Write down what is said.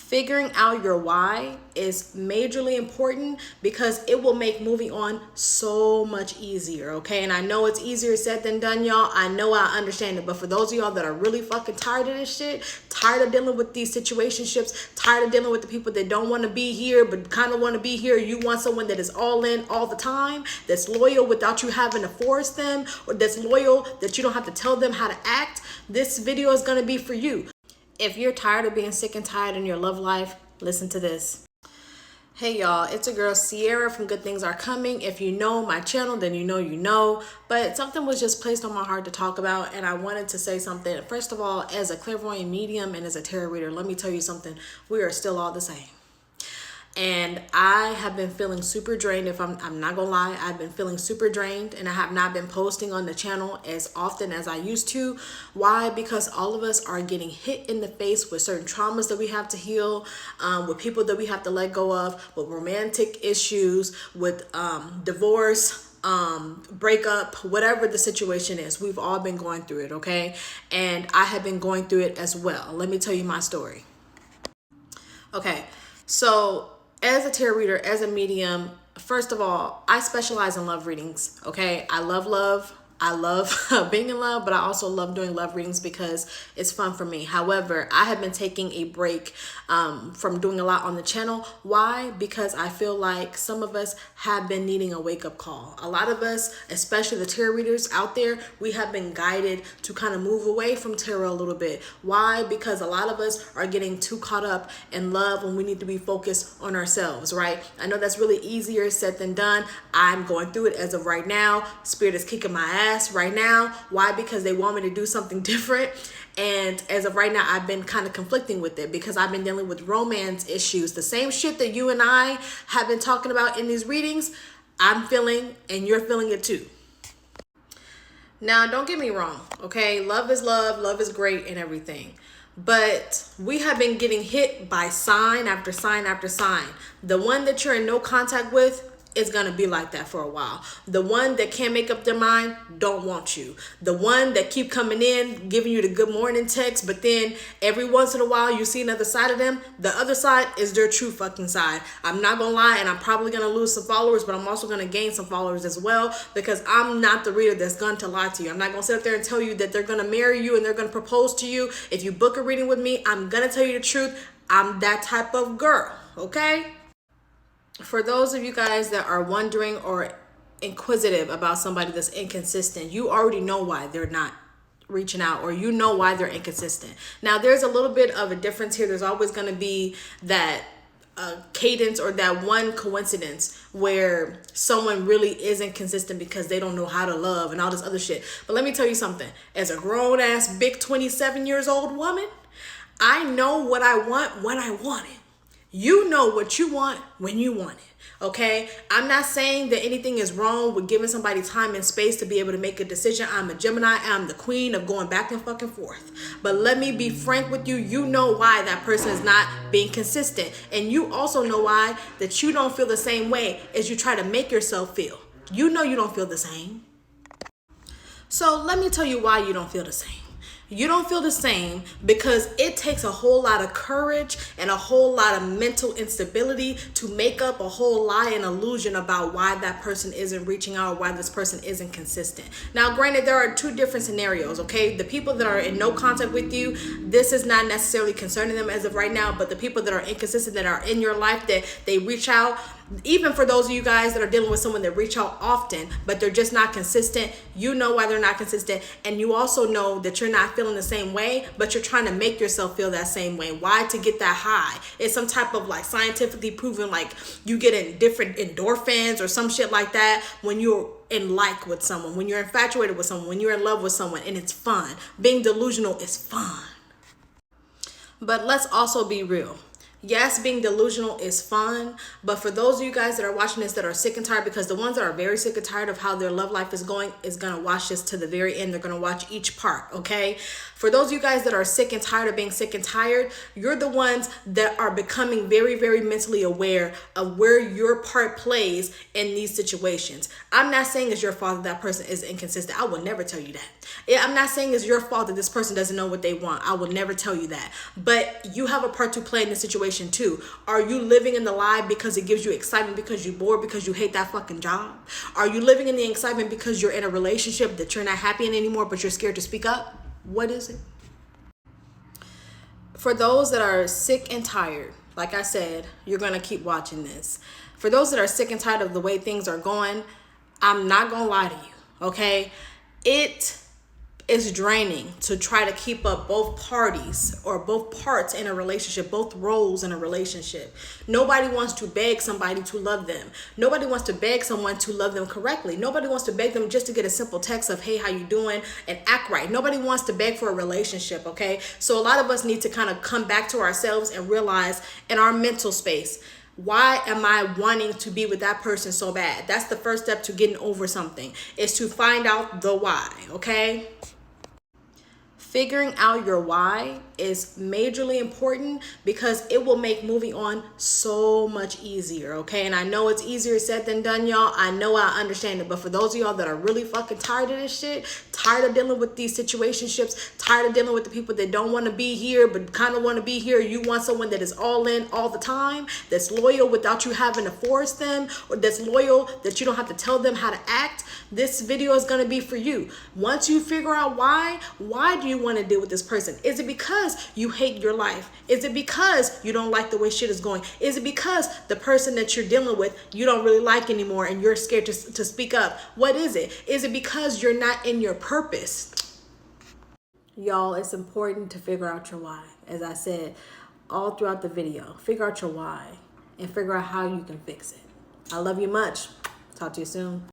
Figuring out your why is majorly important because it will make moving on so much easier, okay? And I know it's easier said than done, y'all. I know, I understand it. But for those of y'all that are really fucking tired of this shit, tired of dealing with these situationships, tired of dealing with the people that don't want to be here but kind of want to be here, you want someone that is all in all the time, that's loyal without you having to force them, or that's loyal that you don't have to tell them how to act, this video is going to be for you. If you're tired of being sick and tired in your love life, listen to this. Hey y'all, it's a girl Sierra from Good Things Are Coming. If you know my channel, then you know. But something was just placed on my heart to talk about, and I wanted to say something. First of all, as a clairvoyant medium and as a tarot reader, let me tell you something. We are still all the same. And I have been feeling super drained. If I'm not gonna lie, I've been feeling super drained, and I have not been posting on the channel as often as I used to. Why? Because all of us are getting hit in the face with certain traumas that we have to heal, with people that we have to let go of, with romantic issues, with divorce, breakup, whatever the situation is. We've all been going through it, okay? And I have been going through it as well. Let me tell you my story. Okay, so as a tarot reader, as a medium, first of all, I specialize in love readings, okay? I love love. I love being in love, but I also love doing love readings because it's fun for me. However, I have been taking a break from doing a lot on the channel. Why? Because I feel like some of us have been needing a wake-up call. A lot of us, especially the tarot readers out there, we have been guided to kind of move away from tarot a little bit. Why? Because a lot of us are getting too caught up in love when we need to be focused on ourselves, right? I know that's really easier said than done. I'm going through it as of right now. Spirit is kicking my ass right now. Why? Because they want me to do something different. And as of right now, I've been kind of conflicting with it because I've been dealing with romance issues. The same shit that you and I have been talking about in these readings, I'm feeling, and you're feeling it too. Now, don't get me wrong, okay? Love is love. Love is great and everything. But we have been getting hit by sign after sign after sign. The one that you're in no contact with, it's gonna be like that for a while. The one that can't make up their mind don't want you. The one that keep coming in, giving you the good morning text, but then every once in a while you see another side of them. The other side is their true fucking side. I'm not gonna lie, and I'm probably gonna lose some followers, but I'm also gonna gain some followers as well because I'm not the reader that's going to lie to you. I'm not gonna sit up there and tell you that they're gonna marry you and they're gonna propose to you. If you book a reading with me, I'm gonna tell you the truth. I'm that type of girl, okay? For those of you guys that are wondering or inquisitive about somebody that's inconsistent, you already know why they're not reaching out, or you know why they're inconsistent. Now, there's a little bit of a difference here. There's always going to be that cadence or that one coincidence where someone really isn't consistent because they don't know how to love and all this other shit. But let me tell you something. As a grown-ass, big 27 years old woman, I know what I want when I want it. You know what you want when you want it, okay? I'm not saying that anything is wrong with giving somebody time and space to be able to make a decision. I'm a Gemini. I'm the queen of going back and fucking forth. But let me be frank with you. You know why that person is not being consistent. And you also know why that you don't feel the same way as you try to make yourself feel. You know you don't feel the same. So let me tell you why you don't feel the same. You don't feel the same because it takes a whole lot of courage and a whole lot of mental instability to make up a whole lie and illusion about why that person isn't reaching out or why this person isn't consistent. Now, granted, there are two different scenarios, okay? The people that are in no contact with you, this is not necessarily concerning them as of right now, but the people that are inconsistent, that are in your life, that they reach out, even for those of you guys that are dealing with someone that reach out often, but they're just not consistent, you know why they're not consistent. And you also know that you're not feeling the same way, but you're trying to make yourself feel that same way. Why? To get that high. It's some type of like scientifically proven, like you get in different endorphins or some shit like that when you're in like with someone, when you're infatuated with someone, when you're in love with someone, and it's fun. Being delusional is fun. But let's also be real. Yes, being delusional is fun, but for those of you guys that are watching this that are sick and tired, because the ones that are very sick and tired of how their love life is going is going to watch this to the very end. They're going to watch each part, okay? For those of you guys that are sick and tired of being sick and tired, you're the ones that are becoming very, very mentally aware of where your part plays in these situations. I'm not saying it's your fault that that person is inconsistent. I will never tell you that. I'm not saying it's your fault that this person doesn't know what they want. I will never tell you that. But you have a part to play in the situation situation too. Are you living in the lie because it gives you excitement, because you're bored, because you hate that fucking job? Are you living in the excitement because you're in a relationship that you're not happy in anymore, but you're scared to speak up? What is it? For those that are sick and tired, like I said, you're going to keep watching this. For those that are sick and tired of the way things are going, I'm not going to lie to you, okay? It is draining to try to keep up both parties or both parts in a relationship, both roles in a relationship. Nobody wants to beg somebody to love them. Nobody wants to beg someone to love them correctly. Nobody wants to beg them just to get a simple text of, hey, how you doing, and act right. Nobody wants to beg for a relationship, okay? So a lot of us need to kind of come back to ourselves and realize in our mental space, why am I wanting to be with that person so bad? That's the first step to getting over something, is to find out the why, okay? Figuring out your why is majorly important because it will make moving on so much easier, okay? And I know it's easier said than done, y'all. I know, I understand it. But for those of y'all that are really fucking tired of this shit, tired of dealing with these situationships, tired of dealing with the people that don't want to be here but kind of want to be here, you want someone that is all in all the time, that's loyal without you having to force them, or that's loyal that you don't have to tell them how to act, this video is going to be for you. Once you figure out why do you want to deal with this person? Is it because you hate your life? Is it because you don't like the way shit is going? Is it because the person that you're dealing with you don't really like anymore and you're scared to speak up? What is it? Is it because you're not in your purpose? Y'all, it's important to figure out your why. As I said all throughout the video, figure out your why and figure out how you can fix it. I love you much. Talk to you soon.